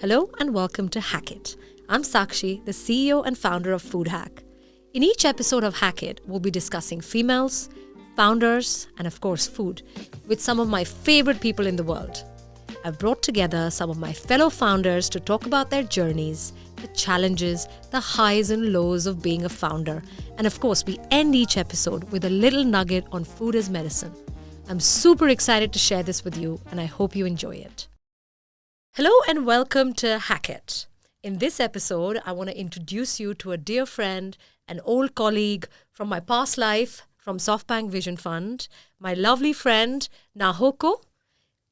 Hello and welcome to Hak It. I'm Sakshi, the CEO and founder of Foodhak. In each episode of Hak It, we'll be discussing females, founders, and of course food with some of my favorite people in the world. I've brought together some of my fellow founders to talk about their journeys, the challenges, the highs and lows of being a founder. And of course, we end each episode with a little nugget on food as medicine. I'm super excited to share this with you, and I hope you enjoy it. Hello and welcome to Hak It. In this episode, I want to introduce you to a dear friend, an old colleague from my past life from SoftBank Vision Fund, my lovely friend, Nahoko.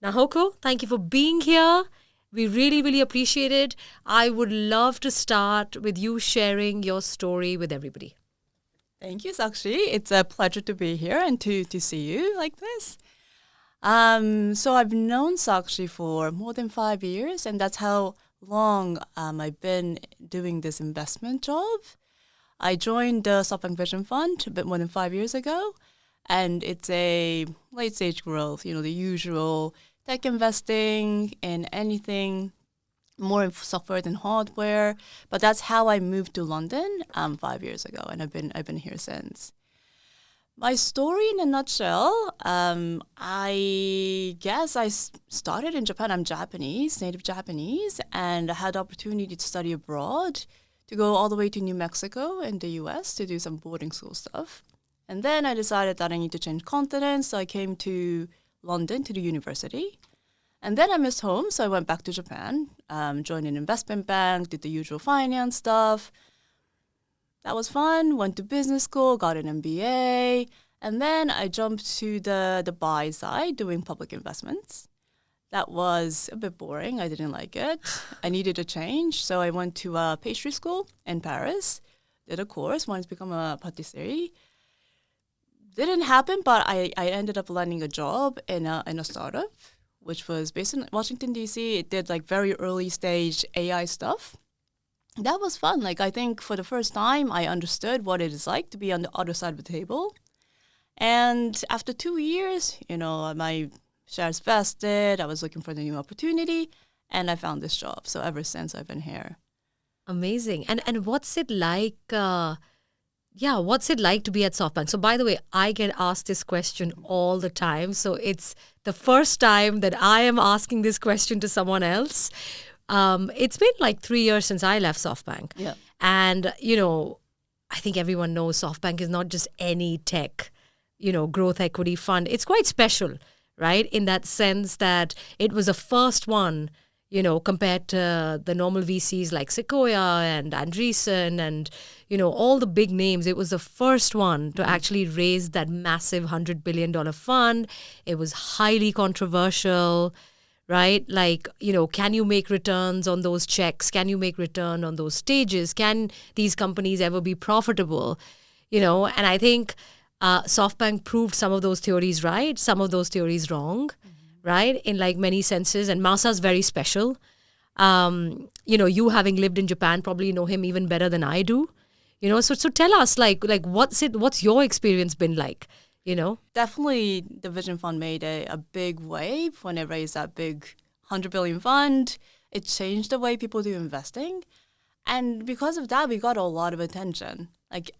Nahoko, thank you for being here. We really appreciate it. I would love to start with you sharing your story with everybody. Thank you, Sakshi. It's a pleasure to be here and to see you like this. So I've known Sakshi for more than 5 years, and that's how long I've been doing this investment job. I joined the SoftBank Vision Fund a bit more than 5 years ago, and it's a late-stage growth, the usual tech investing in anything more in software than hardware. But that's how I moved to London 5 years ago, and I've been here since. My story in a nutshell, I guess I started in Japan. I'm Japanese, native Japanese, and I had the opportunity to study abroad, to go all the way to New Mexico in the US to do some boarding school stuff. And then I decided that I need to change continents, so I came to London to the university. And then I missed home, so I went back to Japan, joined an investment bank, did the usual finance stuff. That was fun, went to business school, got an MBA, and then I jumped to the buy side doing public investments. That was a bit boring. I didn't like it. I needed a change, so I went to a pastry school in Paris, did a course, wanted to become a patisserie. Didn't happen, but I ended up landing a job in a startup, which was based in Washington, D.C. It did very early stage AI stuff. That was fun. I think for the first time, I understood what it is like to be on the other side of the table. And after 2 years, my shares vested. I was looking for the new opportunity, and I found this job. So ever since, I've been here. Amazing. And what's it like? What's it like to be at SoftBank? So by the way, I get asked this question all the time. So it's the first time that I am asking this question to someone else. It's been 3 years since I left SoftBank. Yeah. And, I think everyone knows SoftBank is not just any tech, growth equity fund. It's quite special, right? In that sense that it was the first one, compared to the normal VCs like Sequoia and Andreessen and, all the big names. It was the first one to actually raise that massive $100 billion fund. It was highly controversial, right? Can you make returns on those checks? Can you make return on those stages? Can these companies ever be profitable? And I think SoftBank proved some of those theories right, some of those theories wrong, right? In many senses. And Masa's very special. You having lived in Japan probably know him even better than I do. So tell us, what's your experience been like? Definitely the Vision Fund made a big wave when it raised that big $100 billion fund. It changed the way people do investing. And because of that, we got a lot of attention.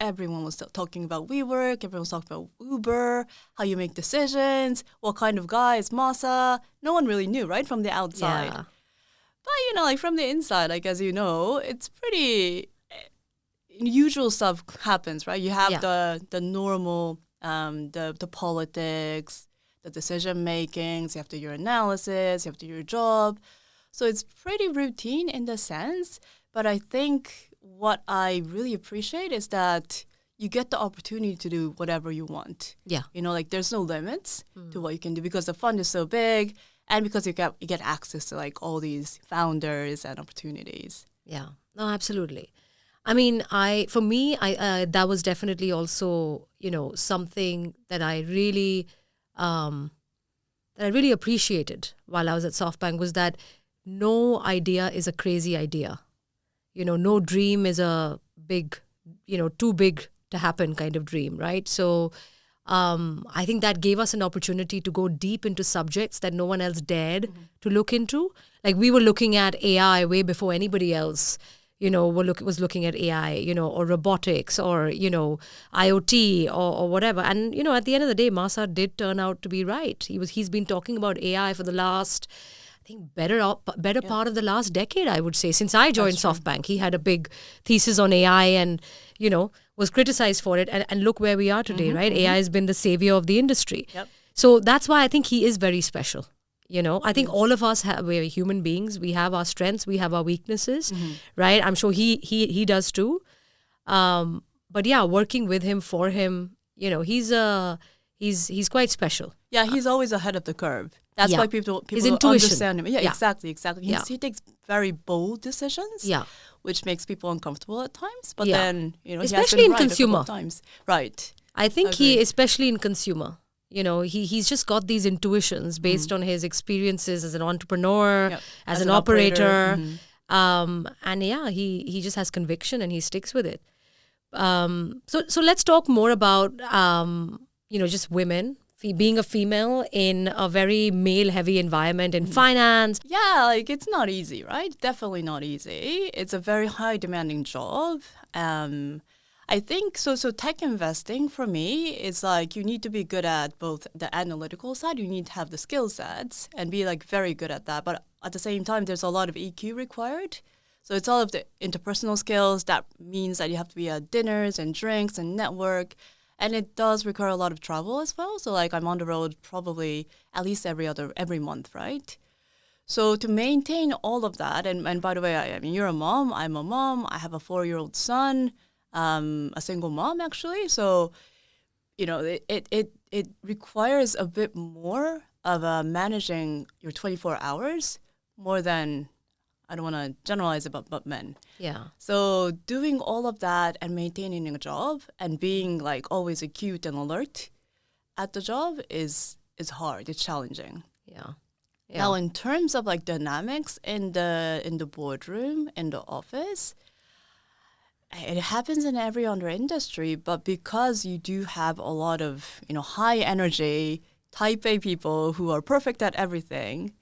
Everyone was talking about WeWork, everyone was talking about Uber, how you make decisions, what kind of guy is Masa. No one really knew, right, from the outside. Yeah. But, from the inside, as it's pretty usual stuff happens, right? You have the normal, the politics, the decision makings, you have to do your analysis, you have to do your job. So it's pretty routine in the sense, but I think what I really appreciate is that you get the opportunity to do whatever you want. Yeah. There's no limits to what you can do because the fund is so big and because you get access to all these founders and opportunities. Yeah. No, absolutely. I mean, for me, that was definitely also, something that I really appreciated while I was at SoftBank was that no idea is a crazy idea. No dream is a big, too big to happen kind of dream, right? So I think that gave us an opportunity to go deep into subjects that no one else dared to look into. Like we were looking at AI way before anybody else, was looking at AI, or robotics or, IoT or whatever. And, at the end of the day, Masa did turn out to be right. He's been talking about AI for the last, I think, better part of the last decade, I would say. Since I joined SoftBank, he had a big thesis on AI and, was criticized for it. And look where we are today, right? AI has been the savior of the industry. Yep. So that's why I think he is very special. I think all of us we're human beings. We have our strengths, we have our weaknesses, right? I'm sure he does too. But yeah, working with him, for him, he's quite special. Yeah, he's always ahead of the curve. That's why people His intuition. Understand him. Yeah, exactly. Yeah. He takes very bold decisions. Yeah. Which makes people uncomfortable at times. But then, especially he has been in right consumer. a couple of times. Right. I think especially in consumer, he's just got these intuitions based on his experiences as an entrepreneur, as an operator. And yeah, he just has conviction and he sticks with it. So let's talk more about, just women, being a female in a very male-heavy environment in finance. Yeah, it's not easy, right? Definitely not easy. It's a very high-demanding job. I think so tech investing for me is you need to be good at both the analytical side, you need to have the skill sets and be very good at that. But at the same time, there's a lot of EQ required. So it's all of the interpersonal skills. That means that you have to be at dinners and drinks and network. And it does require a lot of travel as well. So I'm on the road probably at least every month, right? So to maintain all of that, and by the way, I mean, you're a mom, I'm a mom, I have a 4-year-old son, a single mom actually. So, it requires a bit more of managing your 24 hours more than, I don't want to generalize about but men. Yeah. So doing all of that and maintaining a job and being always acute and alert at the job is hard. It's challenging. Yeah. Now in terms of dynamics in the boardroom, in the office, it happens in every other industry, but because you do have a lot of high energy type A people who are perfect at everything,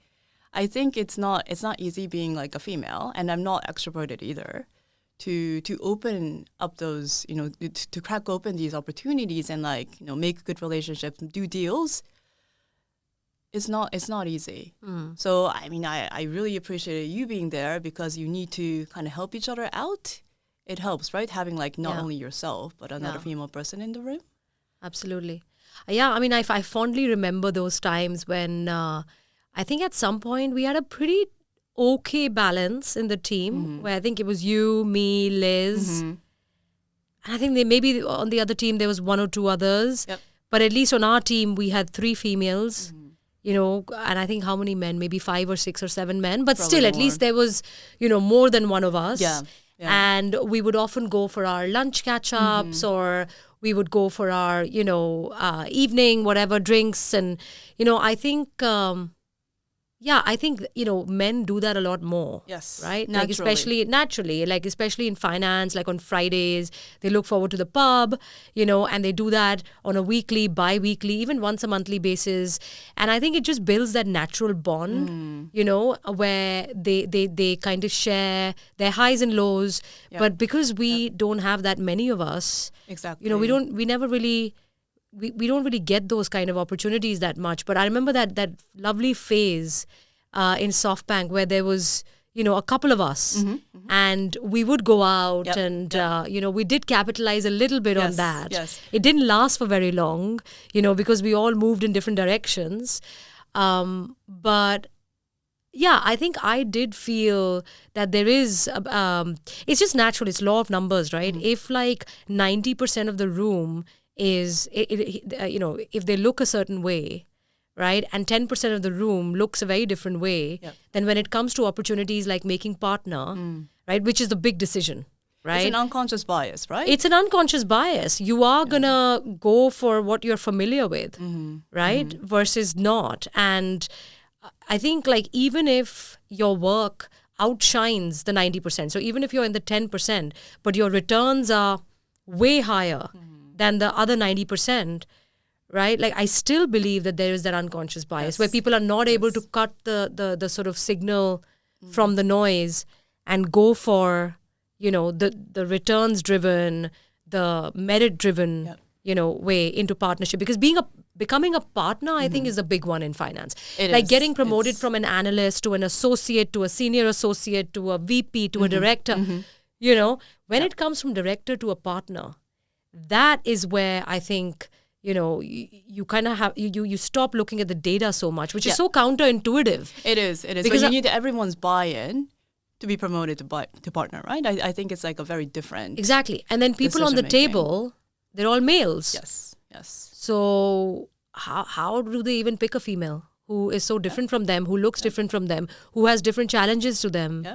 I think it's not easy being a female, and I'm not extroverted either, to open up those, to crack open these opportunities and make good relationships, do deals. It's not easy. So I mean, I really appreciate you being there because you need to kind of help each other out. It helps, right? Having not only yourself but another female person in the room. Absolutely. Yeah, I mean, I fondly remember those times when I think at some point we had a pretty okay balance in the team where I think it was you, me, Liz. And I think maybe on the other team there was 1 or 2 others. Yep. But at least on our team we had 3 females, and I think how many men? Maybe 5 or 6 or 7 men. But Probably still, at more. least there was, more than one of us. Yeah. And we would often go for our lunch catch-ups or we would go for our, evening, whatever, drinks. And, I think... I think, men do that a lot more. Yes. Right? Naturally. Especially in finance, on Fridays, they look forward to the pub, and they do that on a weekly, bi-weekly, even once a monthly basis. And I think it just builds that natural bond, where they kind of share their highs and lows. Yep. But because we don't have that many of us, exactly. we don't really get those kind of opportunities that much. But I remember that lovely phase in SoftBank where there was, a couple of us and we would go out and, we did capitalize a little bit on that. Yes. It didn't last for very long, because we all moved in different directions. But yeah, I think I did feel that there is, it's just natural. It's law of numbers, right? If 90% of the room is, if they look a certain way, right, and 10% of the room looks a very different way, then when it comes to opportunities like making partner, right, which is the big decision, right? It's an unconscious bias, right? It's an unconscious bias. You are going to go for what you're familiar with, right, versus not. And I think even if your work outshines the 90%, so even if you're in the 10%, but your returns are way higher than the other 90%, right? Like I still believe that there is that unconscious bias where people are not able to cut the sort of signal from the noise and go for, the returns driven, the merit driven, way into partnership. Because becoming a partner, I think, is a big one in finance. Like getting promoted from an analyst to an associate to a senior associate to a VP to a director. When it comes from director to a partner, that is where I think, you kind of have, you stop looking at the data so much, which is so counterintuitive. It is. Because you need everyone's buy-in to be promoted to partner, right? I think it's like a very different. Exactly. And then people on the table, they're all males. Yes. So how do they even pick a female who is so different from them, who looks different from them, who has different challenges to them,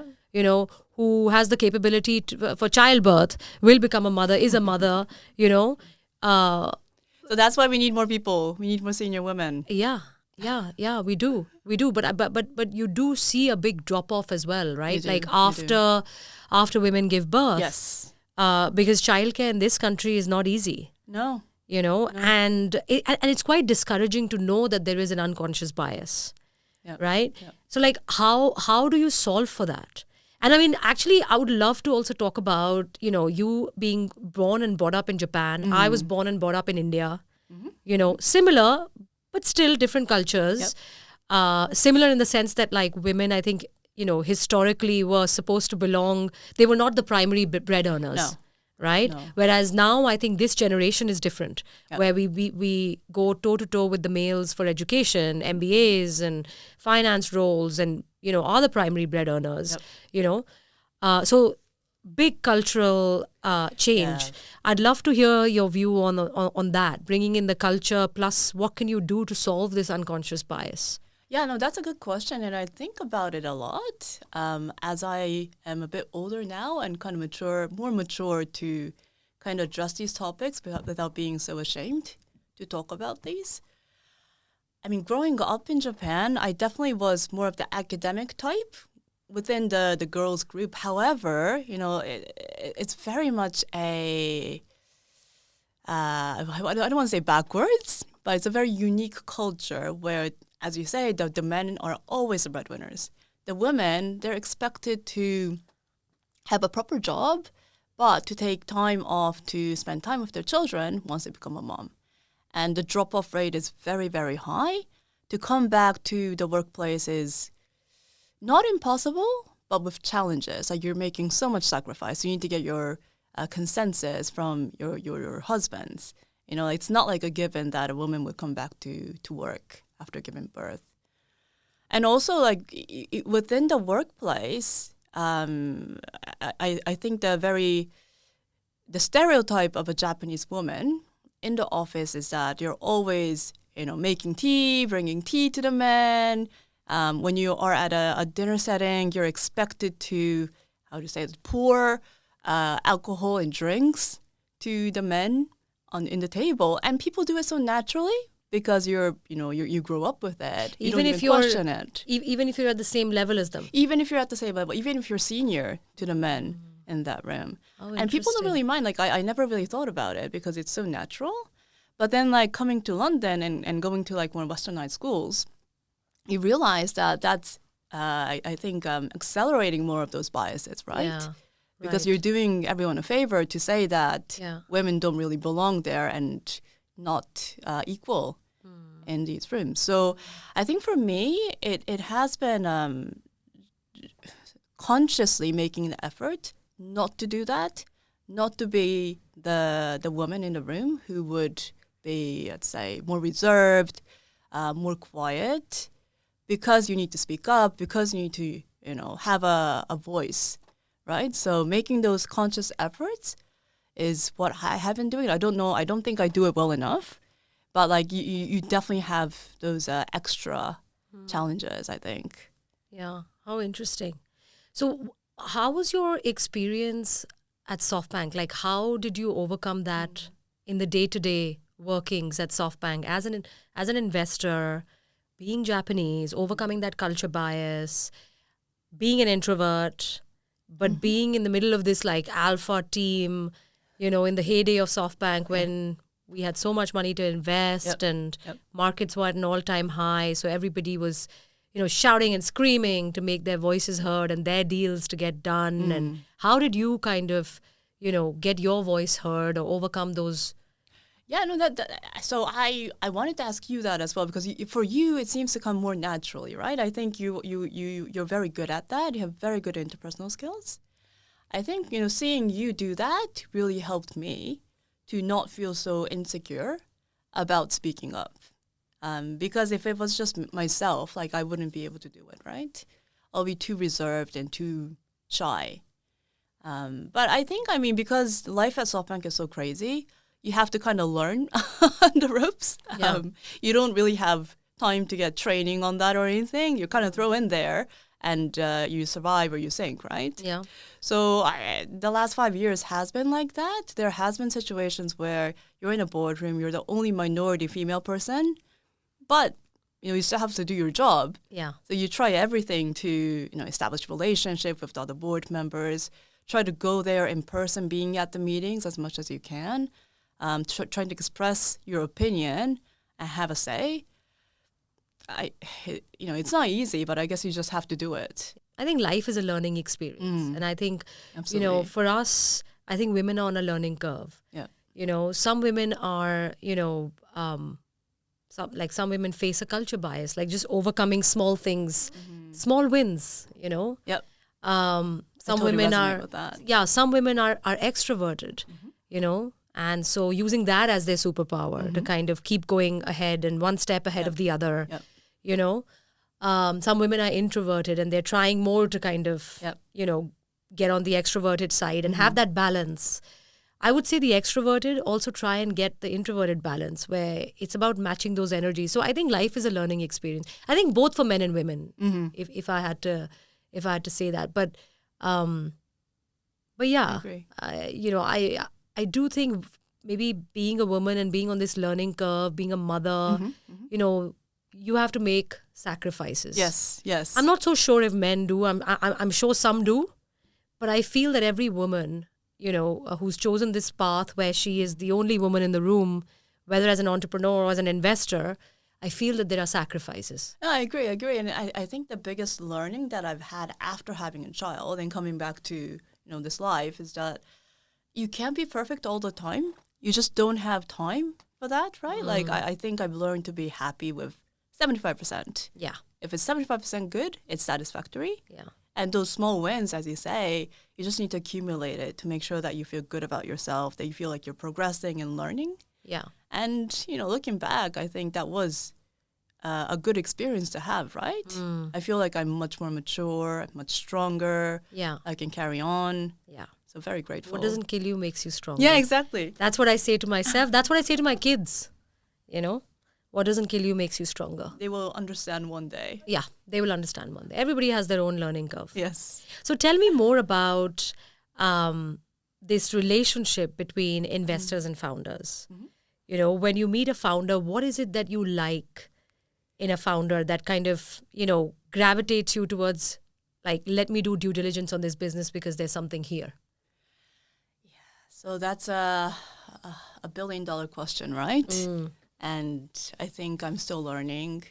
who has the capability for childbirth, will become a mother, is a mother, So that's why we need more people. We need more senior women. Yeah, we do. But you do see a big drop off as well, right? Like after women give birth. Yes. Because childcare in this country is not easy. No. And it's quite discouraging to know that there is an unconscious bias, right? Yep. So like how do you solve for that? And I mean, actually, I would love to also talk about, you being born and brought up in Japan. Mm-hmm. I was born and brought up in India, similar, but still different cultures. Yep. Similar in the sense that like women, I think, historically were supposed to belong. They were not the primary bread earners. No. Right? No. Whereas now I think this generation is different, where we go toe to toe with the males for education, MBAs and finance roles, and are the primary bread earners. So big cultural change. Yeah. I'd love to hear your view on that, bringing in the culture plus what can you do to solve this unconscious bias. Yeah, no, that's a good question, and I think about it a lot as I am a bit older now and kind of more mature to kind of address these topics without being so ashamed to talk about these. I mean, growing up in Japan, I definitely was more of the academic type within the girls group. However, it's very much I don't want to say backwards, but it's a very unique culture where, as you say, the men are always the breadwinners. The women, they're expected to have a proper job, but to take time off to spend time with their children once they become a mom. And the drop-off rate is very, very high. To come back to the workplace is not impossible, but with challenges. Like you're making so much sacrifice. You need to get your consensus from your husbands. It's not like a given that a woman would come back to work after giving birth. And also, like, within the workplace, I think the stereotype of a Japanese woman in the office is that you're always, making tea, bringing tea to the men. When you are at a dinner setting, you're expected to, pour alcohol and drinks to the men in the table. And people do it so naturally. Because you grow up with it. You don't even question it. Even if you're at the same level as them. Even if you're at the same level. Even if you're senior to the men in that room. Oh, and people don't really mind. Like I never really thought about it because it's so natural. But then like coming to London and going to like more westernized schools, you realize that that's I think accelerating more of those biases, right? Yeah, because you're doing everyone a favor to say that women don't really belong there and not equal in these rooms. So I think for me, it has been consciously making the effort not to do that, not to be the woman in the room who would be, let's say, more reserved, more quiet, because you need to speak up, because you need to, have a voice, right? So making those conscious efforts is what I have been doing. I don't know. I don't think I do it well enough, but like you definitely have those extra challenges, I think. Yeah. How interesting. So how was your experience at SoftBank? Like, how did you overcome that in the day-to-day workings at SoftBank as an investor, being Japanese, overcoming that culture bias, being an introvert, but being in the middle of this like alpha team, in the heyday of SoftBank when, we had so much money to invest, Yep. and Yep. markets were at an all-time high. So everybody was, shouting and screaming to make their voices heard and their deals to get done. And how did you kind of, get your voice heard or overcome those? Yeah, no, so I wanted to ask you that as well, because for you it seems to come more naturally, right? I think you're very good at that. You have very good interpersonal skills. I think seeing you do that really helped me to not feel so insecure about speaking up, because if it was just myself, like I wouldn't be able to do it, right? I'll be too reserved and too shy. But I think because life at SoftBank is so crazy, you have to kind of learn on the ropes. Yeah. You don't really have time to get training on that or anything. You kind of throw in there and you survive or you sink, right? Yeah. So the last 5 years has been like that. There has been situations where you're in a boardroom, you're the only minority female person, but you still have to do your job. Yeah. So you try everything to establish relationship with the other board members, try to go there in person, being at the meetings as much as you can. Trying to express your opinion and have a say. It's not easy, but I guess you just have to do it. I think life is a learning experience. And I think, Absolutely. for us, I think women are on a learning curve. Yeah. Some women are, some women face a culture bias, like just overcoming small things, small wins, Yep. Some totally women resonate are, with that. some women are extroverted, and so using that as their superpower to kind of keep going ahead and one step ahead of the other, Yep. Some women are introverted and they're trying more to kind of, Yep. get on the extroverted side and have that balance. I would say the extroverted also try and get the introverted balance, where it's about matching those energies. So I think life is a learning experience. I think both for men and women, if I had to say that. But yeah, I agree. I do think maybe being a woman and being on this learning curve, being a mother, you have to make sacrifices. Yes. I'm not so sure if men do. I'm sure some do, but I feel that every woman, who's chosen this path where she is the only woman in the room, whether as an entrepreneur or as an investor, I feel that there are sacrifices. No, I agree. And I think the biggest learning that I've had after having a child and coming back to this life is that you can't be perfect all the time. You just don't have time for that, right? Like I think I've learned to be happy with 75%. Yeah. If it's 75% good, it's satisfactory. Yeah. And those small wins, as you say, you just need to accumulate it to make sure that you feel good about yourself, that you feel like you're progressing and learning. Yeah. And, looking back, I think that was a good experience to have, right? I feel like I'm much more mature, much stronger. Yeah. I can carry on. Yeah. So very grateful. What doesn't kill you makes you stronger. Yeah, exactly. That's what I say to myself. That's what I say to my kids. What doesn't kill you makes you stronger. They will understand one day. Yeah, they will understand one day. Everybody has their own learning curve. Yes. So tell me more about this relationship between investors and founders. When you meet a founder, what is it that you like in a founder that kind of, gravitates you towards, like, let me do due diligence on this business because there's something here? So that's a $1 billion question, right? And I think I'm still learning,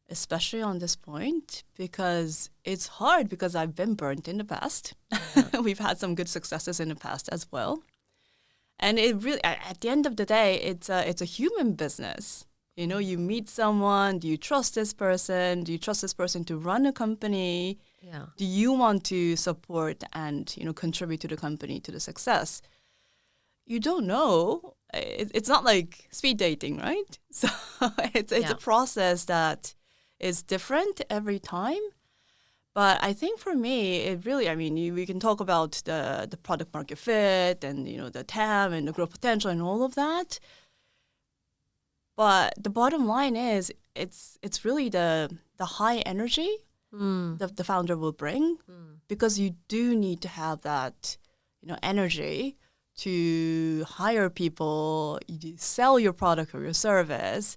especially on this point, because it's hard because I've been burnt in the past. We've had some good successes in the past as well. And it really, at the end of the day, it's a human business. You meet someone, do you trust this person? Do you trust this person to run a company? Yeah. Do you want to support and, contribute to the company, to the success? You don't know. It's not like speed dating, right? So it's a process that is different every time. But I think for me, it really, we can talk about the product market fit and, the TAM and the growth potential and all of that. But the bottom line is it's really the high energy that the founder will bring, because you do need to have that, energy to hire people, you sell your product or your service.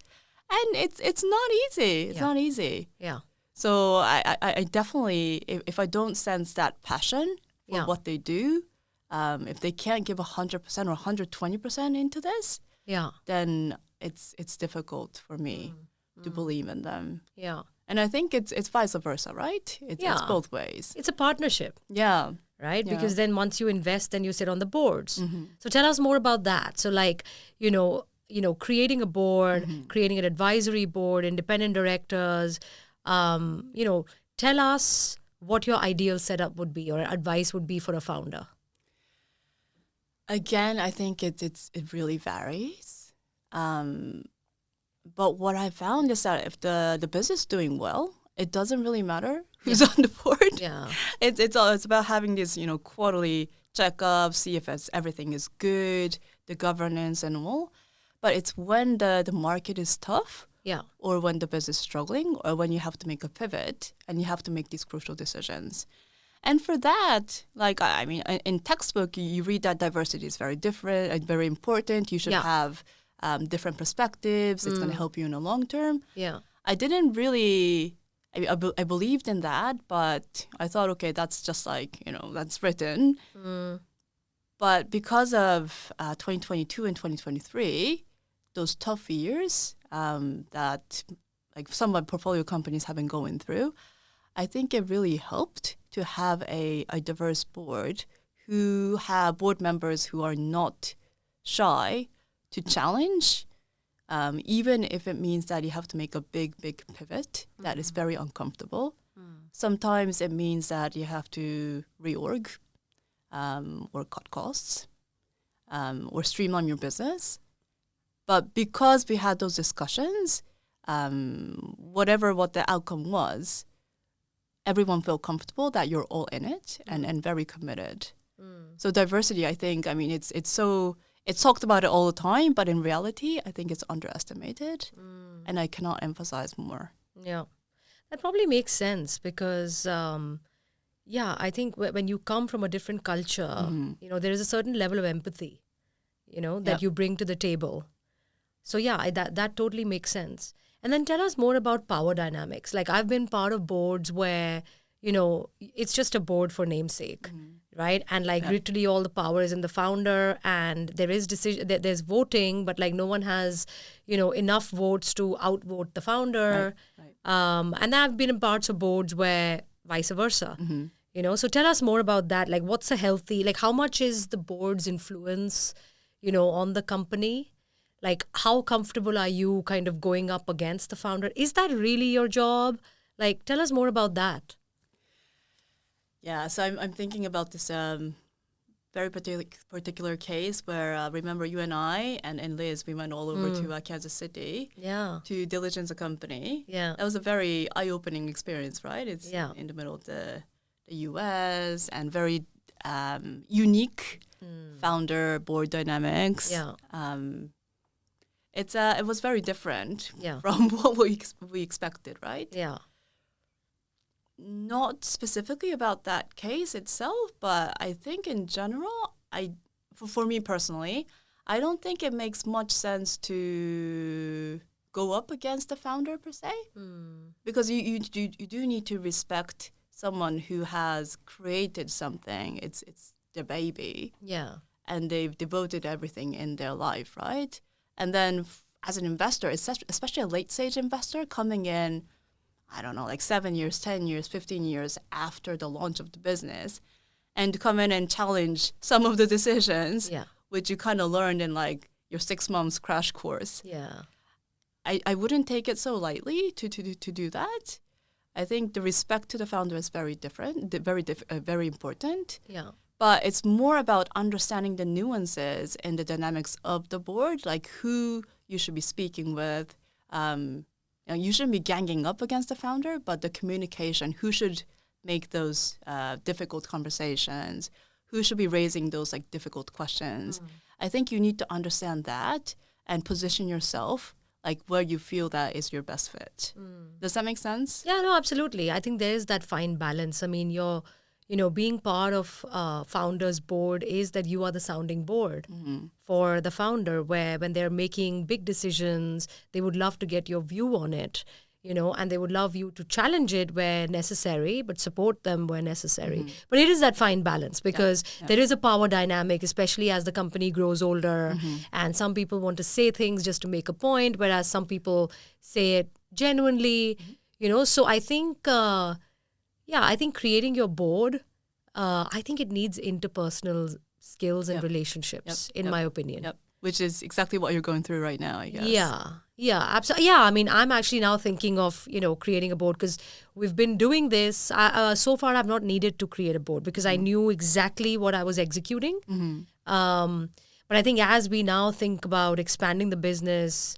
And it's not easy. It's not easy. Yeah. So I definitely, if I don't sense that passion for what they do, if they can't give 100% or 120% into this, Yeah. then it's difficult for me to believe in them. Yeah. And I think it's vice versa, right? It's Yeah. both ways. It's a partnership, Yeah. right? Yeah. Because then once you invest, then you sit on the boards. Mm-hmm. So tell us more about that. So like, creating a board, creating an advisory board, independent directors, tell us what your ideal setup would be or advice would be for a founder. Again, I think it really varies. But what I found is that if the business is doing well, it doesn't really matter who's on the board. Yeah. It's about having these quarterly checkups, see if everything is good, the governance and all. But it's when the market is tough, Yeah. or when the business is struggling, or when you have to make a pivot and you have to make these crucial decisions. And for that, I mean, in textbook, you read that diversity is very different and very important. You should have different perspectives. It's going to help you in the long term. Yeah. I didn't really, I believed in that, but I thought, okay, that's just that's written. But because of 2022 and 2023, those tough years that some of my portfolio companies have been going through, I think it really helped to have a diverse board who have board members who are not shy to challenge, even if it means that you have to make a big pivot that is very uncomfortable. Sometimes it means that you have to reorg or cut costs or streamline your business. But because we had those discussions, what the outcome was, everyone felt comfortable that you're all in it and very committed. So diversity, I think, I mean, it's talked about it all the time, but in reality, I think it's underestimated, and I cannot emphasize more. Yeah, that probably makes sense because, I think when you come from a different culture, there is a certain level of empathy, that you bring to the table. So that totally makes sense. And then tell us more about power dynamics. Like I've been part of boards where, it's just a board for namesake, right? And literally all the power is in the founder and there is there's voting, but no one has, enough votes to outvote the founder. Right. And I've been in parts of boards where vice versa, so tell us more about that. Like what's a healthy, how much is the board's influence, on the company? Like, how comfortable are you kind of going up against the founder? Is that really your job? Like, tell us more about that. Yeah, so I'm thinking about this very particular case where, remember, you and I and Liz, we went all over to Kansas City to diligence a company. Yeah. That was a very eye-opening experience, right? It's in the middle of the U.S. and very unique founder board dynamics. Yeah. It was very different from what we expected, right? Yeah. Not specifically about that case itself, but I think in general, for me personally, I don't think it makes much sense to go up against the founder per se, because you do need to respect someone who has created something. It's their baby. Yeah. And they've devoted everything in their life, right? And then as an investor, especially a late-stage investor coming in, I don't know, 7 years, 10 years, 15 years after the launch of the business, and to come in and challenge some of the decisions, which you kind of learned in your 6 months crash course. Yeah. I wouldn't take it so lightly to do that. I think the respect to the founder is very different, very important. Yeah. But it's more about understanding the nuances and the dynamics of the board, like who you should be speaking with. You shouldn't be ganging up against the founder, but the communication, who should make those difficult conversations, who should be raising those difficult questions. I think you need to understand that and position yourself where you feel that is your best fit. Does that make sense? Yeah, no, absolutely. I think there is that fine balance. I mean, being part of founder's board is that you are the sounding board for the founder, where when they're making big decisions, they would love to get your view on it. and they would love you to challenge it where necessary, but support them where necessary. But it is that fine balance because there is a power dynamic, especially as the company grows older. And some people want to say things just to make a point, whereas some people say it genuinely, So I think, I think creating your board, I think it needs interpersonal skills and relationships, in my opinion. Yep. Which is exactly what you're going through right now, I guess. Yeah, absolutely. Yeah, I mean, I'm actually now thinking of, creating a board because we've been doing this. So far, I've not needed to create a board because I knew exactly what I was executing. But I think as we now think about expanding the business,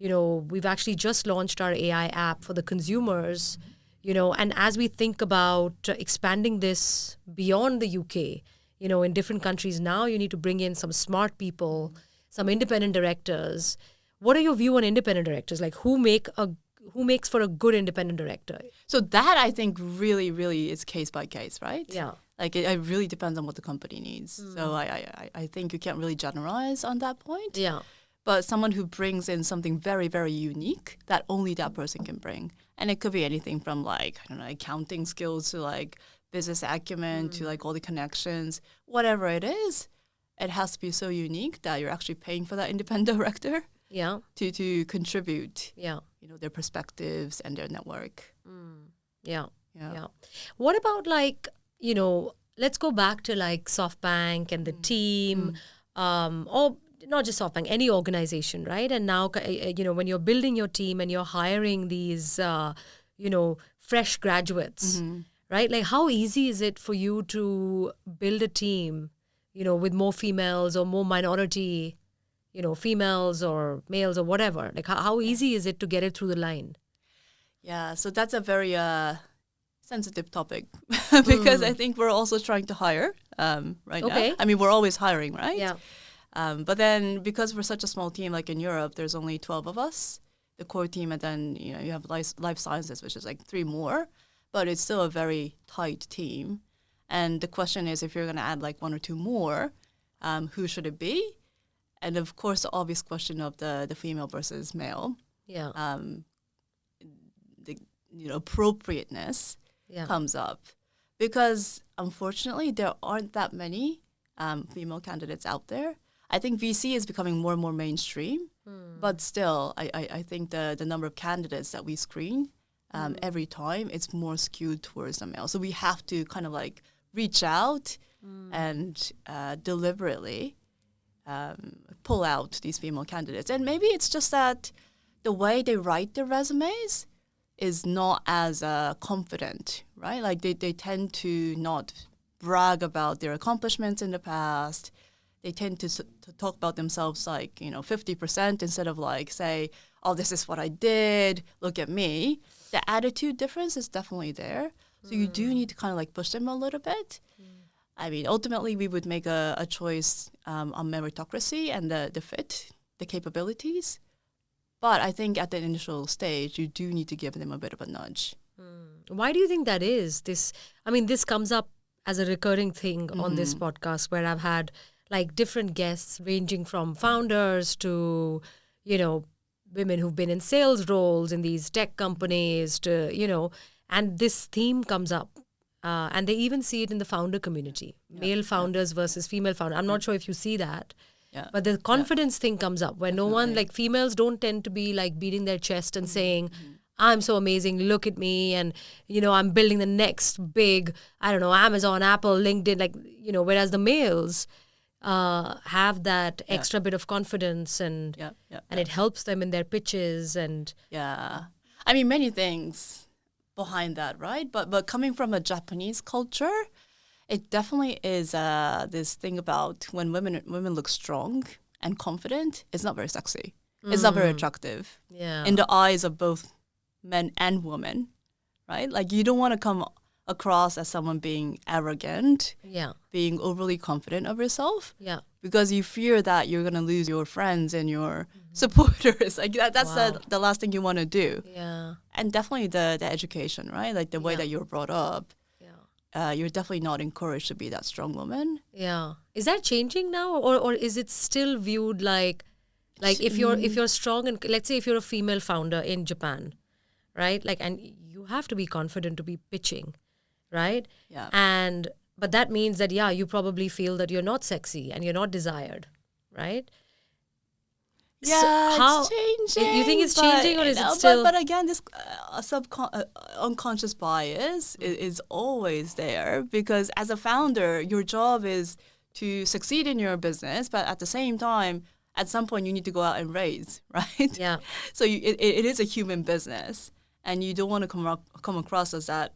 we've actually just launched our AI app for the consumers, and as we think about expanding this beyond the UK, in different countries now, you need to bring in some smart people, some independent directors. What are your view on independent directors? Like who makes for a good independent director? So that I think really, really is case by case, right? Yeah. Like it really depends on what the company needs. So I think you can't really generalize on that point. Yeah. But someone who brings in something very, very unique that only that person can bring. And it could be anything from like, I don't know, accounting skills to like business acumen to like all the connections, whatever it is. It has to be so unique that you're actually paying for that independent director to contribute, their perspectives and their network. Yeah. What about like, let's go back to like SoftBank and the team, or not just SoftBank, any organization, right? And now, when you're building your team and you're hiring these, fresh graduates, right? Like how easy is it for you to build a team, with more females or more minority, females or males or whatever? Like how easy is it to get it through the line? Yeah, so that's a very sensitive topic because I think we're also trying to hire right now. I mean, we're always hiring, right? Yeah. But then because we're such a small team, like in Europe, there's only 12 of us, the core team, and then you have life sciences, which is like 3 more, but it's still a very tight team. And the question is, if you're going to add like 1 or 2 more, who should it be? And of course, the obvious question of the female versus male. Yeah. The appropriateness comes up because unfortunately there aren't that many female candidates out there. I think VC is becoming more and more mainstream, but still, I think the number of candidates that we screen every time, it's more skewed towards the male. So we have to kind of like reach out and deliberately pull out these female candidates. And maybe it's just that the way they write their resumes is not as confident, right? Like they tend to not brag about their accomplishments in the past. They tend to talk about themselves like, 50% instead of like, say, oh, this is what I did, look at me. The attitude difference is definitely there. So you do need to kind of like push them a little bit. I mean, ultimately, we would make a choice on meritocracy and the fit, the capabilities. But I think at the initial stage, you do need to give them a bit of a nudge. Why do you think that is? This comes up as a recurring thing on this podcast where I've had like different guests ranging from founders to, women who've been in sales roles in these tech companies to, and this theme comes up. And they even see it in the founder community, male founders versus female founders. I'm not sure if you see that. Yeah. But the confidence thing comes up where no one, like females don't tend to be like beating their chest and saying, I'm so amazing, look at me. And, I'm building the next big, Amazon, Apple, LinkedIn, like, whereas the males have that extra bit of confidence and it helps them in their pitches and. Yeah. I mean, many things behind that, right? But coming from a Japanese culture, it definitely is this thing about when women look strong and confident, it's not very sexy. It's not very attractive in the eyes of both men and women, right? Like you don't want to come across as someone being arrogant, being overly confident of yourself, because you fear that you're going to lose your friends and your supporters. Like that's the last thing you want to do. Yeah. And definitely the education, right? Like the way that you're brought up. You're definitely not encouraged to be that strong woman. Yeah. Is that changing now, or is it still viewed like if you're strong and let's say if you're a female founder in Japan, right? Like, and you have to be confident to be pitching, right? Yeah. But that means that, yeah, you probably feel that you're not sexy and you're not desired, right? So Yeah, how it's changing. you think it's but, changing, or is it still? But again, this unconscious bias is always there, because as a founder, your job is to succeed in your business, but at the same time, at some point, you need to go out and raise, right? Yeah. So it is a human business, and you don't want to come across as that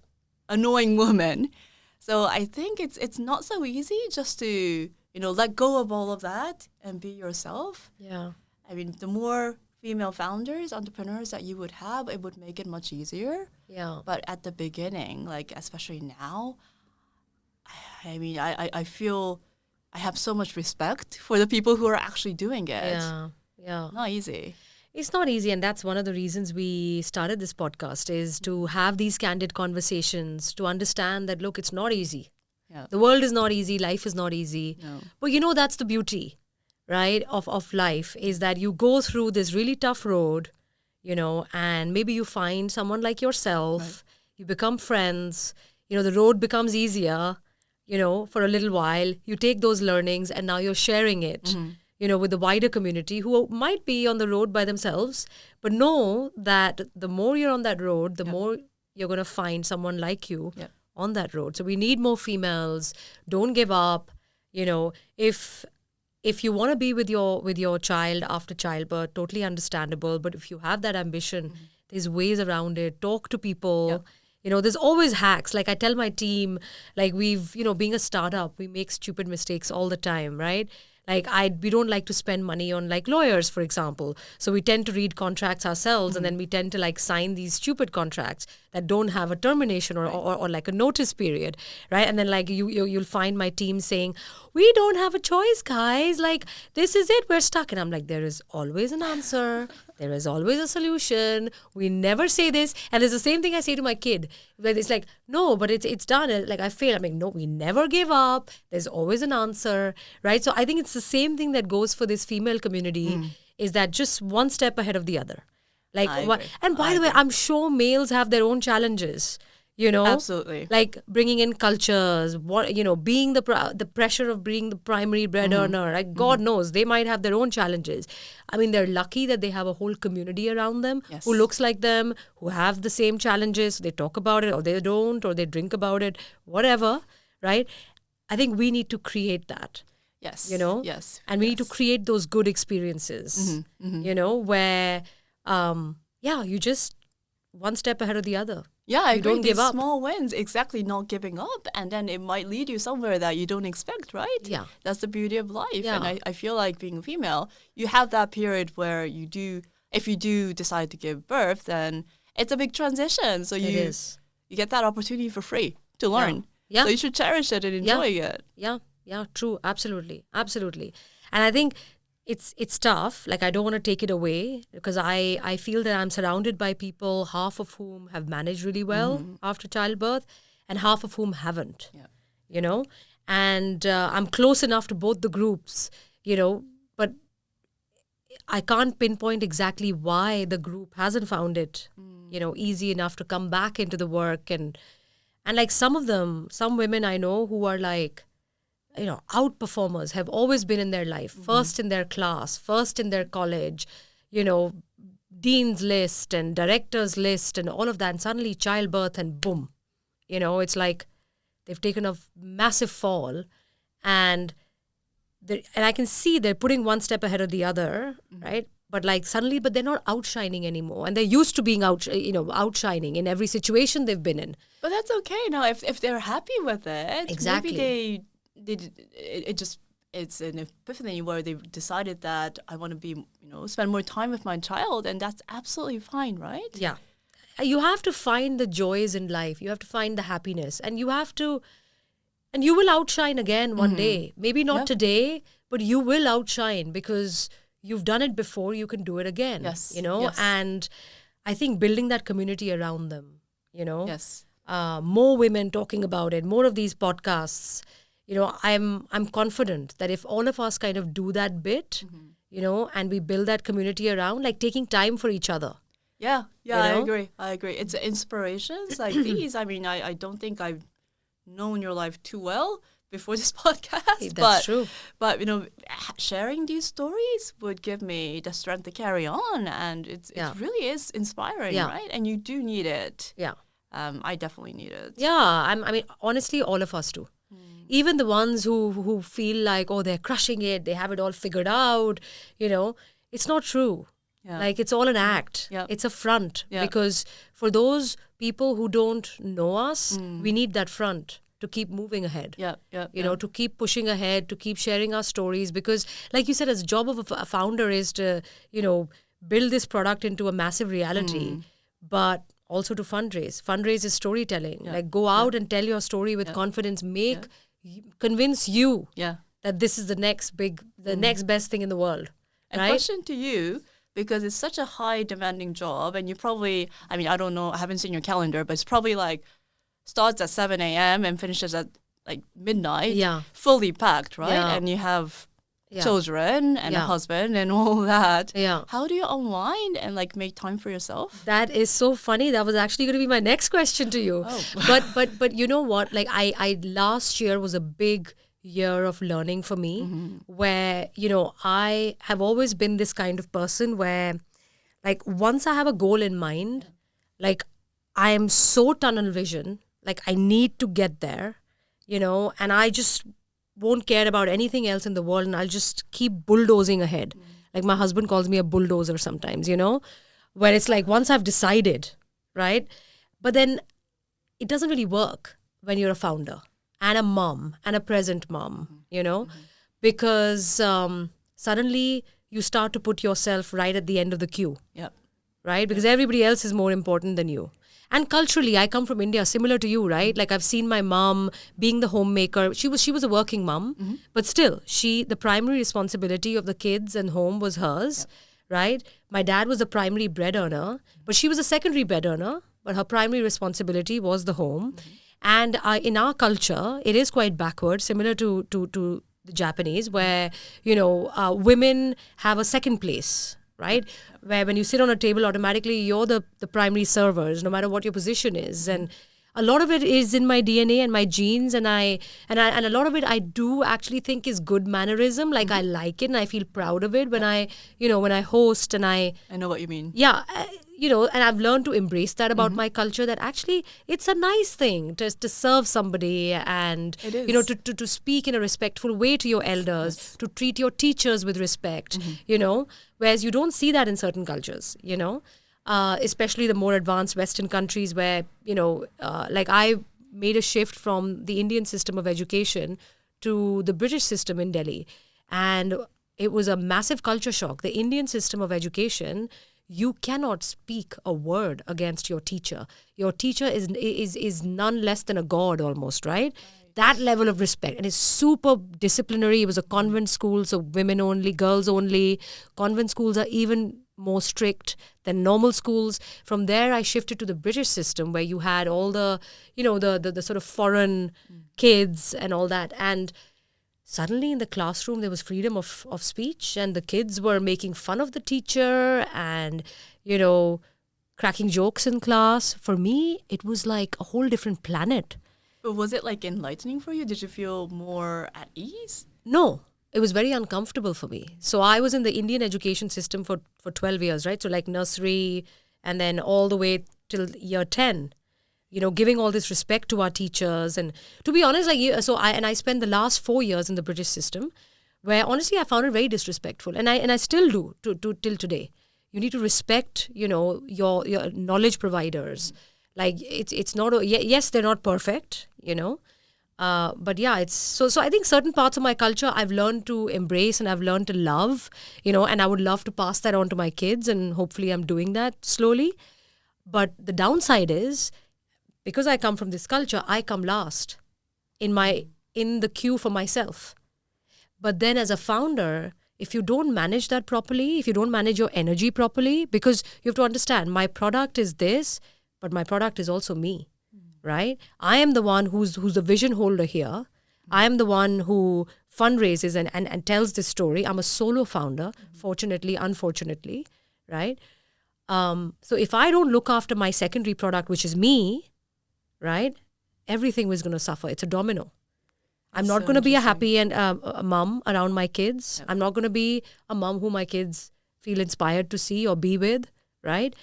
annoying woman. So I think it's not so easy just to let go of all of that and be yourself. Yeah. I mean, the more female founders, entrepreneurs that you would have, it would make it much easier. Yeah. But at the beginning, like especially now, I mean, I feel I have so much respect for the people who are actually doing it. Yeah. Yeah. Not easy. It's not easy, and that's one of the reasons we started this podcast, is to have these candid conversations, to understand that, look, it's not easy. Yeah. The world is not easy, life is not easy. No. But that's the beauty, right, of life, is that you go through this really tough road, and maybe you find someone like yourself, Right. you become friends, the road becomes easier, for a little while. You take those learnings and now you're sharing it, with the wider community who might be on the road by themselves, but know that the more you're on that road, the more you're going to find someone like you on that road. So we need more females. Don't give up. If you want to be with your child after childbirth, totally understandable. But if you have that ambition, there's ways around it. Talk to people. There's always hacks. Like I tell my team, like being a startup, we make stupid mistakes all the time, right? Like we don't like to spend money on like lawyers, for example. So we tend to read contracts ourselves, and then we tend to like sign these stupid contracts that don't have a termination or like a notice period, right? And then like you'll find my team saying, we don't have a choice, guys. Like this is it, we're stuck. And I'm like, there is always an answer. There is always a solution. We never say this. And it's the same thing I say to my kid. Where it's like, no, but it's done. Like I failed. I'm like, no, we never give up. There's always an answer, right? So I think it's the same thing that goes for this female community, is that just one step ahead of the other. Like, and by the way, I'm sure males have their own challenges. Absolutely. Like bringing in cultures, being the pressure of being the primary bread earner. Like God knows, they might have their own challenges. I mean, they're lucky that they have a whole community around them who looks like them, who have the same challenges. They talk about it, or they don't, or they drink about it, whatever, right? I think we need to create that. Yes. Yes. And we need to create those good experiences, where, you just one step ahead of the other. Yeah, I you agree. don't give up. Small wins, exactly, not giving up, and then it might lead you somewhere that you don't expect, right? Yeah. That's the beauty of life. Yeah. And I feel like being female, you have that period where if you do decide to give birth, then it's a big transition. So you get that opportunity for free to learn. Yeah. So you should cherish it and enjoy it. Yeah, true. Absolutely. And I think it's tough. Like I don't want to take it away, because I feel that I'm surrounded by people, half of whom have managed really well after childbirth and half of whom haven't, and I'm close enough to both the groups, but I can't pinpoint exactly why the group hasn't found it, easy enough to come back into the work. And like some women I know who are like, outperformers, have always been in their life, first in their class, first in their college, dean's list and director's list and all of that. And suddenly childbirth and boom, it's like they've taken a massive fall, and I can see they're putting one step ahead of the other, right? But like suddenly, but they're not outshining anymore. And they're used to being outshining in every situation they've been in. But that's okay. No, if they're happy with it, exactly. Maybe it's an epiphany where they decided that I want to be, spend more time with my child, and that's absolutely fine, right? Yeah. You have to find the joys in life. You have to find the happiness, and you will outshine again one day. Maybe not today, but you will outshine because you've done it before. You can do it again. Yes. Yes. And I think building that community around them, Yes. More women talking about it, more of these podcasts. I'm confident that if all of us kind of do that bit, and we build that community around, like taking time for each other. Yeah, You I know? agree. It's inspirations like these. I mean, I don't think I've known your life too well before this podcast, That's true. but sharing these stories would give me the strength to carry on, and it really is inspiring, Yeah. right? And you do need it. Yeah. I definitely need it. Yeah. I mean, honestly, all of us do. Even the ones who feel like, oh, they're crushing it, they have it all figured out, it's not true. Yeah. Like, it's all an act. Yeah. It's a front. Yeah. Because for those people who don't know us, we need that front to keep moving ahead. Yeah. To keep pushing ahead, to keep sharing our stories. Because, like you said, as job of a founder is to, build this product into a massive reality, but also to fundraise. Fundraise is storytelling. Yeah. Like, go out and tell your story with confidence. Convince you that this is the next best thing in the world. And right? question to you, because it's such a high demanding job, and you probably, I mean, I don't know, I haven't seen your calendar, but it's probably like starts at 7 a.m. and finishes at like midnight. Yeah. Fully packed, right? Yeah. And you have children and a husband and all that. Yeah. How do you unwind and like make time for yourself? That is so funny. That was actually going to be my next question to you. Oh. But you know what? Like I last year was a big year of learning for me, where I have always been this kind of person where, like, once I have a goal in mind, like, I am so tunnel vision, like I need to get there, and I just won't care about anything else in the world, and I'll just keep bulldozing ahead. Like, my husband calls me a bulldozer sometimes, where it's like, once I've decided, right? But then it doesn't really work when you're a founder and a mom and a present mom, because suddenly you start to put yourself right at the end of the queue. Yep. Right? Because everybody else is more important than you. And culturally, I come from India, similar to you, right? Like, I've seen my mom being the homemaker. She was a working mom, but still, the primary responsibility of the kids and home was hers, right? My dad was the primary bread earner, but she was a secondary bread earner, but her primary responsibility was the home. And in our culture, it is quite backward, similar to the Japanese, where, women have a second place, right? Where when you sit on a table, automatically you're the primary servers, no matter what your position is. And a lot of it is in my DNA and my genes, and a lot of it I do actually think is good mannerism. Like, I like it and I feel proud of it when when I host, and I know what you mean. Yeah, and I've learned to embrace that about my culture, that actually it's a nice thing to serve somebody, and it is. To speak in a respectful way to your elders, to treat your teachers with respect, whereas you don't see that in certain cultures, especially the more advanced Western countries where, like, I made a shift from the Indian system of education to the British system in Delhi. And it was a massive culture shock. The Indian system of education, you cannot speak a word against your teacher. Your teacher is none less than a god almost, right? That level of respect. And it's super disciplinary. It was a convent school, so women only, girls only. Convent schools are even more strict than normal schools. From there, I shifted to the British system, where you had all the, the sort of foreign kids and all that. And suddenly in the classroom, there was freedom of speech, and the kids were making fun of the teacher and, cracking jokes in class. For me, it was like a whole different planet. But was it like enlightening for you? Did you feel more at ease? No, it was very uncomfortable for me. So I was in the Indian education system for 12 years, right? So like nursery and then all the way till year 10. Giving all this respect to our teachers. And to be honest, I spent the last 4 years in the British system, where honestly I found it very disrespectful. And I still do till today. You need to respect, your knowledge providers. Like, it's not, yes, they're not perfect, but yeah, it's so I think certain parts of my culture I've learned to embrace and I've learned to love, and I would love to pass that on to my kids, and hopefully I'm doing that slowly. But the downside is, because I come from this culture, I come last in the queue for myself. But then as a founder, if you don't manage that properly, if you don't manage your energy properly, because you have to understand, my product is this, but my product is also me, right? I am the one who's the vision holder here. I am the one who fundraises and tells this story. I'm a solo founder, fortunately, unfortunately, right? So if I don't look after my secondary product, which is me, right, everything was going to suffer. It's a domino. I'm not going to be a happy and a mom around my kids. I'm not going to be a mom who my kids feel inspired to see or be with, right?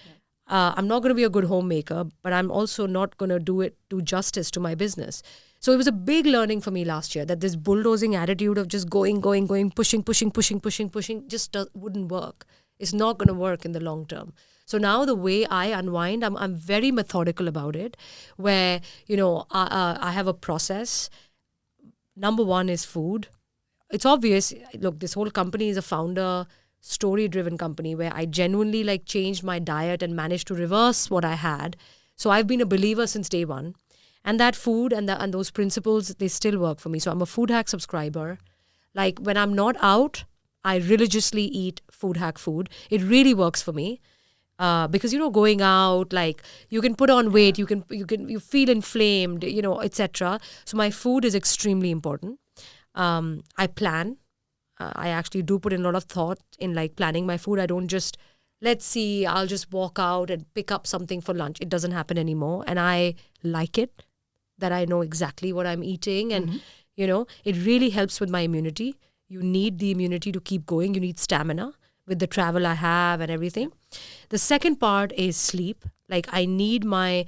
I'm not going to be a good homemaker, but I'm also not going to do justice to my business. So it was a big learning for me last year that this bulldozing attitude of just going, pushing, just wouldn't work. It's not going to work in the long term. So now the way I unwind, I'm very methodical about it, where, I have a process. Number one is food. It's obvious. Look, this whole company is a founder, story-driven company where I genuinely changed my diet and managed to reverse what I had. So I've been a believer since day one. And that food and those principles, they still work for me. So I'm a Foodhak subscriber. When I'm not out, I religiously eat Foodhak food. It really works for me. Because going out, you can put on weight, you feel inflamed, etc. So my food is extremely important. I plan. I actually do put in a lot of thought in planning my food. I don't just I'll just walk out and pick up something for lunch. It doesn't happen anymore, and I like it that I know exactly what I'm eating, and it really helps with my immunity. You need the immunity to keep going. You need stamina with the travel I have and everything. The second part is sleep. I need my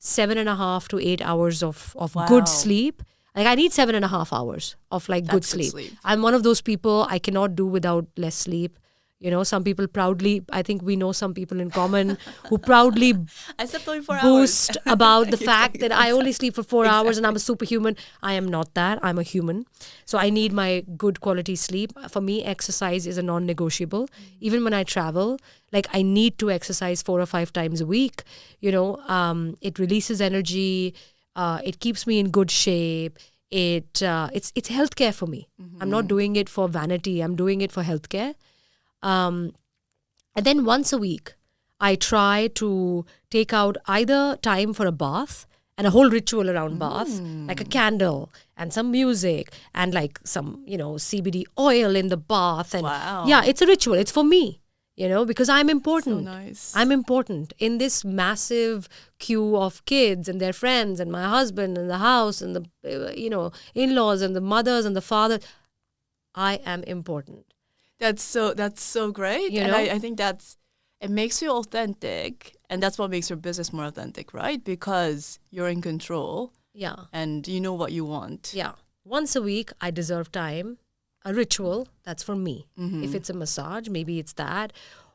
7.5 to 8 hours of good sleep. I need 7.5 hours of good sleep. I'm one of those people, I cannot do without less sleep. Some people proudly, I think we know some people in common who proudly I slept only 4 boast hours. about the fact that I only sleep for 4 hours and I'm a superhuman. I am not that. I'm a human. So I need my good quality sleep. For me, exercise is a non-negotiable. Even when I travel, I need to exercise 4 or 5 times a week. It releases energy. It keeps me in good shape. It's healthcare for me. I'm not doing it for vanity. I'm doing it for healthcare. And then once a week, I try to take out either time for a bath and a whole ritual around bath, like a candle and some music and some, CBD oil in the bath. And yeah, it's a ritual. It's for me, because I'm important. So nice. I'm important in this massive queue of kids and their friends and my husband and the house and the, in-laws and the mothers and the fathers. I am important. That's so great. And I think it makes you authentic, and that's what makes your business more authentic, right? Because you're in control. Yeah. And you know what you want. Yeah. Once a week, I deserve time, a ritual that's for me. If it's a massage, maybe it's that,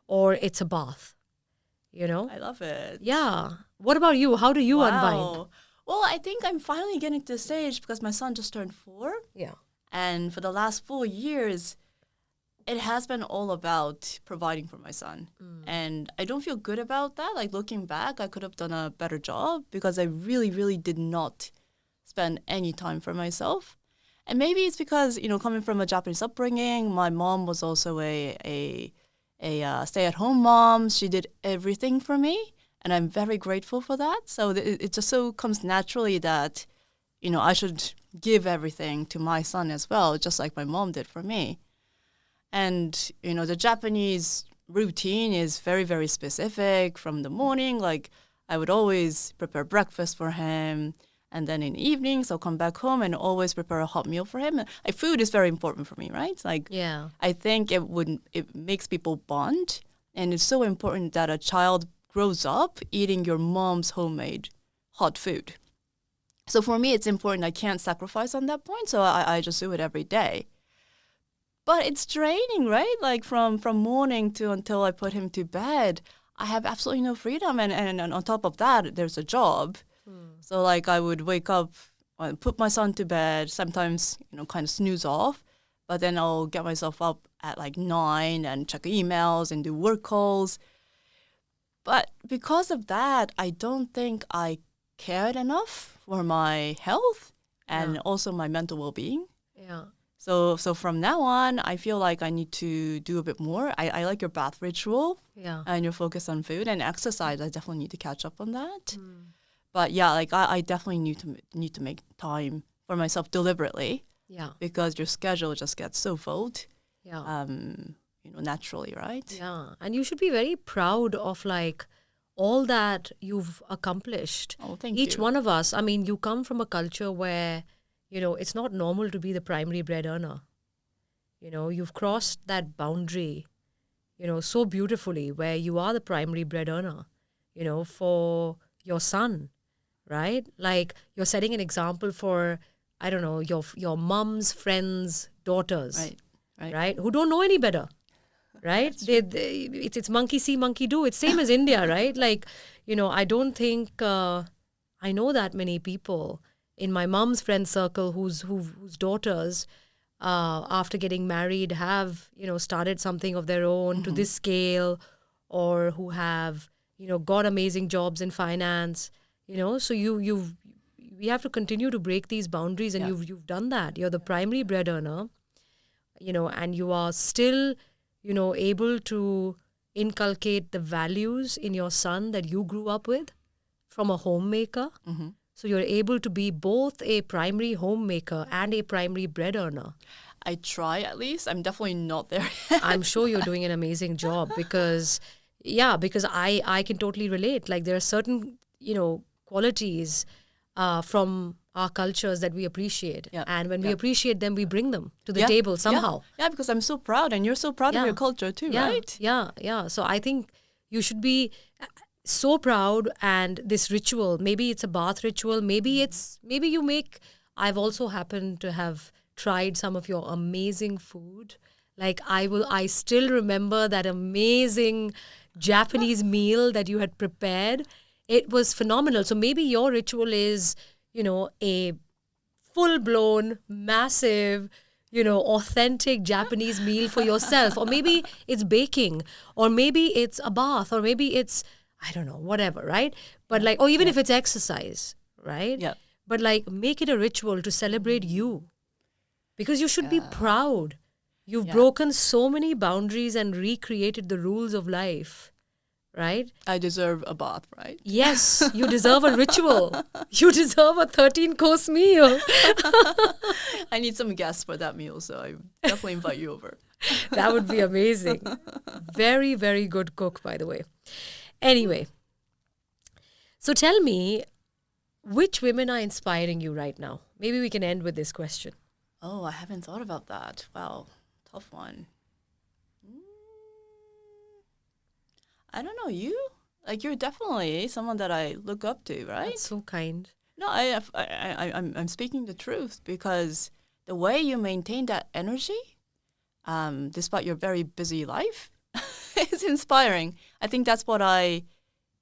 or it's a bath, I love it. Yeah. What about you? How do you unwind? Well, I think I'm finally getting to the stage because my son just turned 4. Yeah. And for the last 4 years, it has been all about providing for my son. And I don't feel good about that. Looking back, I could have done a better job because I really, really did not spend any time for myself. And maybe it's because, coming from a Japanese upbringing, my mom was also a stay-at-home mom. She did everything for me, and I'm very grateful for that. So it just so comes naturally that, I should give everything to my son as well, just like my mom did for me. And, the Japanese routine is very, very specific from the morning. I would always prepare breakfast for him. And then in the evenings, I'll come back home and always prepare a hot meal for him. Food is very important for me, right? Yeah. I think it makes people bond. And it's so important that a child grows up eating your mom's homemade hot food. So for me, it's important. I can't sacrifice on that point. So I just do it every day. But it's draining, right? From morning to until I put him to bed, I have absolutely no freedom. And on top of that, there's a job. So I would wake up, put my son to bed, sometimes, kind of snooze off. But then I'll get myself up at 9 and check emails and do work calls. But because of that, I don't think I cared enough for my health and also my mental well-being. Yeah. So from now on, I feel like I need to do a bit more. I like your bath ritual and your focus on food and exercise. I definitely need to catch up on that. But yeah, I definitely need to make time for myself deliberately. Yeah. Because your schedule just gets so full. Yeah. naturally, right? Yeah. And you should be very proud of like all that you've accomplished. Oh, thank Each you. one of us. I mean, you come from a culture where, it's not normal to be the primary bread earner. You've crossed that boundary, so beautifully where you are the primary bread earner, for your son, right? Like you're setting an example for, I don't know, your mom's friends' daughters, Right. who don't know any better, right? It's monkey see, monkey do. It's same as India, right? Like, I don't think I know that many people in my mom's friend circle whose daughters, after getting married, have started something of their own to this scale, or who have got amazing jobs in finance. So we have to continue to break these boundaries, and you've done that. You're the primary bread earner, and you are still able to inculcate the values in your son that you grew up with from a homemaker. So you're able to be both a primary homemaker and a primary bread earner. I try, at least. I'm definitely not there yet. I'm sure you're doing an amazing job because I can totally relate. Like there are certain, qualities from our cultures that we appreciate. Yeah. And when we appreciate them, we bring them to the table somehow. Yeah, because I'm so proud, and you're so proud of your culture too, right? Yeah. So I think you should be so proud. And this ritual, maybe it's a bath ritual, maybe I've also happened to have tried some of your amazing food. Like I still remember that amazing Japanese meal that you had prepared. It was phenomenal. So maybe your ritual is, a full-blown, massive, authentic Japanese meal for yourself. Or maybe it's baking, or maybe it's a bath, or maybe it's, I don't know, whatever, right? But like, or even if it's exercise, right? Yeah. But like, make it a ritual to celebrate you. Because you should be proud. You've broken so many boundaries and recreated the rules of life, right? I deserve a bath, right? Yes, you deserve a ritual. You deserve a 13-course meal. I need some guests for that meal, so I definitely invite you over. That would be amazing. Very, very good cook, by the way. Anyway, so tell me, which women are inspiring you right now? Maybe we can end with this question. Oh, I haven't thought about that. Wow, tough one. I don't know, you? Like, you're definitely someone that I look up to, right? That's so kind. No, I'm speaking the truth, because the way you maintain that energy, despite your very busy life, is inspiring. I think that's what I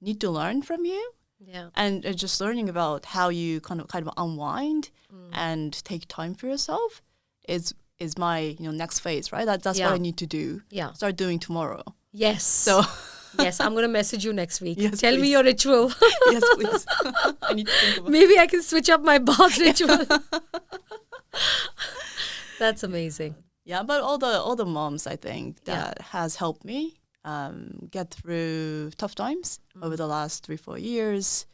need to learn from you. Yeah. And just learning about how you kind of unwind and take time for yourself is my next phase, right? That's what I need to do. Yeah. Start doing tomorrow. Yes. So yes, I'm going to message you next week. Yes, Tell me please. your ritual. Yes, please. I need to think about Maybe I can switch up my bath ritual. That's amazing. Yeah, but all the moms, I think, that has helped me get through tough times over the last 3-4 years.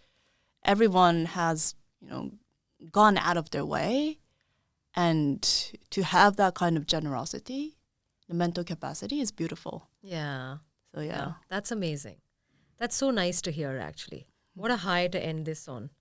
Everyone has, gone out of their way, and to have that kind of generosity, the mental capacity is beautiful. Yeah. So yeah. That's amazing. That's so nice to hear, actually. What a high to end this on.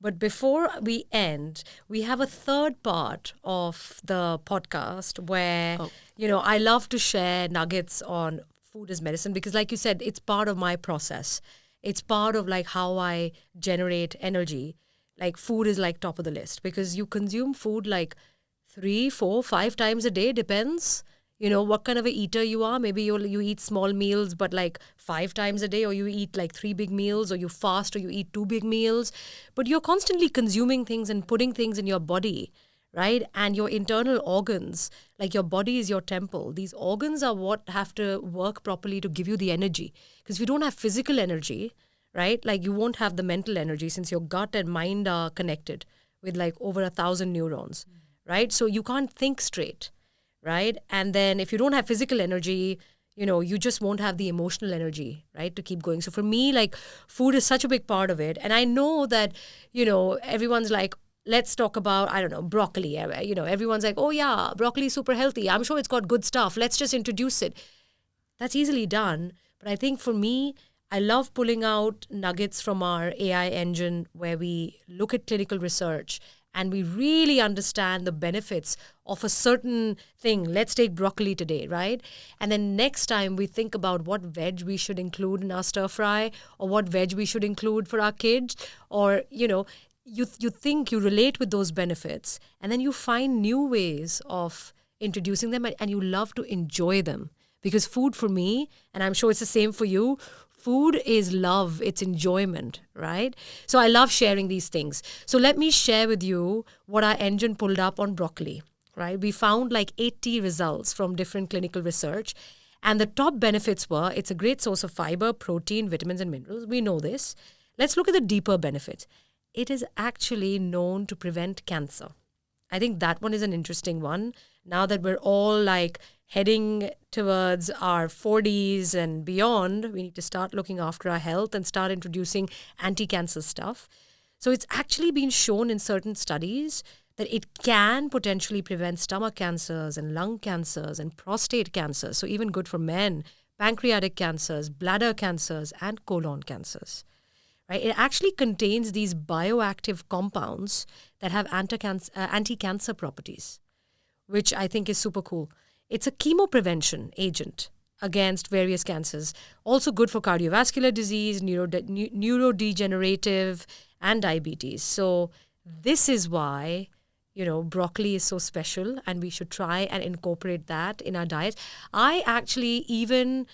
But before we end, we have a third part of the podcast where, I love to share nuggets on food as medicine because, like you said, it's part of my process. It's part of like how I generate energy. Like food is like top of the list because you consume food like 3, 4, 5 times a day, depends. What kind of a eater you are. Maybe you eat small meals, but like 5 times a day, or you eat like 3 big meals, or you fast, or you eat 2 big meals. But you're constantly consuming things and putting things in your body, right? And your internal organs, like your body is your temple. These organs are what have to work properly to give you the energy. Because if you don't have physical energy, right, like you won't have the mental energy since your gut and mind are connected with like over 1,000 neurons, right? So you can't think straight. Right? And then if you don't have physical energy, you just won't have the emotional energy, right, to keep going. So for me, like food is such a big part of it. And I know that, everyone's like, let's talk about, I don't know, broccoli. Everyone's like, oh yeah, broccoli is super healthy. I'm sure it's got good stuff. Let's just introduce it. That's easily done. But I think for me, I love pulling out nuggets from our AI engine where we look at clinical research and we really understand the benefits of a certain thing. Let's take broccoli today, right? And then next time we think about what veg we should include in our stir fry, or what veg we should include for our kids, or, you think you relate with those benefits, and then you find new ways of introducing them, and you love to enjoy them. Because food for me, and I'm sure it's the same for you, food is love, it's enjoyment, right? So I love sharing these things. So let me share with you what our engine pulled up on broccoli, right? We found like 80 results from different clinical research. And the top benefits were, it's a great source of fiber, protein, vitamins, and minerals. We know this. Let's look at the deeper benefits. It is actually known to prevent cancer. I think that one is an interesting one. Now that we're all like heading towards our 40s and beyond, we need to start looking after our health and start introducing anti-cancer stuff. So it's actually been shown in certain studies that it can potentially prevent stomach cancers and lung cancers and prostate cancers. So even good for men, pancreatic cancers, bladder cancers, and colon cancers. Right? It actually contains these bioactive compounds that have anti-cancer properties, which I think is super cool. It's a chemoprevention agent against various cancers. Also good for cardiovascular disease, neurodegenerative, and diabetes. So this is why, broccoli is so special, and we should try and incorporate that in our diet. I actually even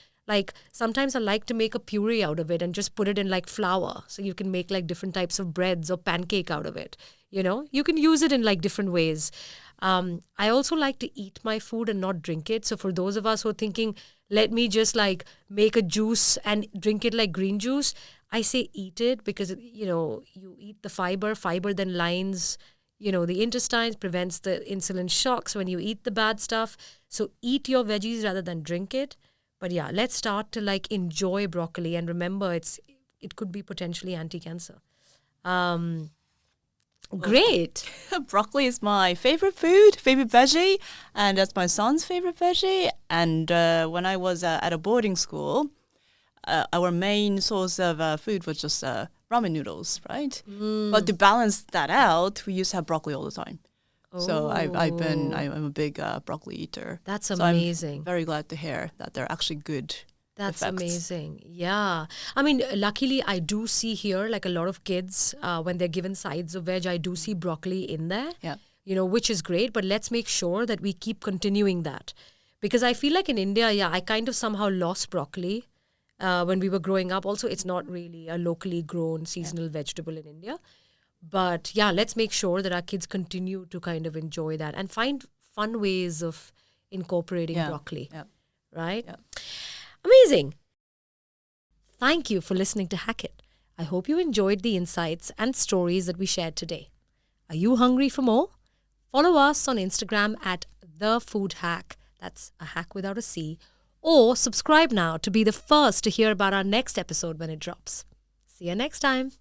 sometimes I like to make a puree out of it and just put it in like flour. So you can make like different types of breads or pancake out of it. You can use it in like different ways. I also like to eat my food and not drink it. So for those of us who are thinking, let me just like make a juice and drink it like green juice, I say eat it because, you eat the fiber. Fiber then lines, the intestines, prevents the insulin shocks when you eat the bad stuff. So eat your veggies rather than drink it. But yeah, let's start to like enjoy broccoli and remember it could be potentially anti-cancer. Great. Broccoli is my favorite veggie, and that's my son's favorite veggie. And when I was at a boarding school, our main source of food was just ramen noodles, right? But to balance that out, we used to have broccoli all the time. So I'm a big broccoli eater. That's so amazing. I'm very glad to hear that they're actually good. That's effects. amazing. Yeah. I mean, luckily, I do see here like a lot of kids, when they're given sides of veg, I do see broccoli in there, which is great. But let's make sure that we keep continuing that. Because I feel like in India, I kind of somehow lost broccoli when we were growing up. Also, it's not really a locally grown seasonal vegetable in India. But yeah, let's make sure that our kids continue to kind of enjoy that and find fun ways of incorporating broccoli. Right? Yeah. Amazing. Thank you for listening to Hack It. I hope you enjoyed the insights and stories that we shared today. Are you hungry for more? Follow us on Instagram at The Foodhak. That's a hack without a C. Or subscribe now to be the first to hear about our next episode when it drops. See you next time.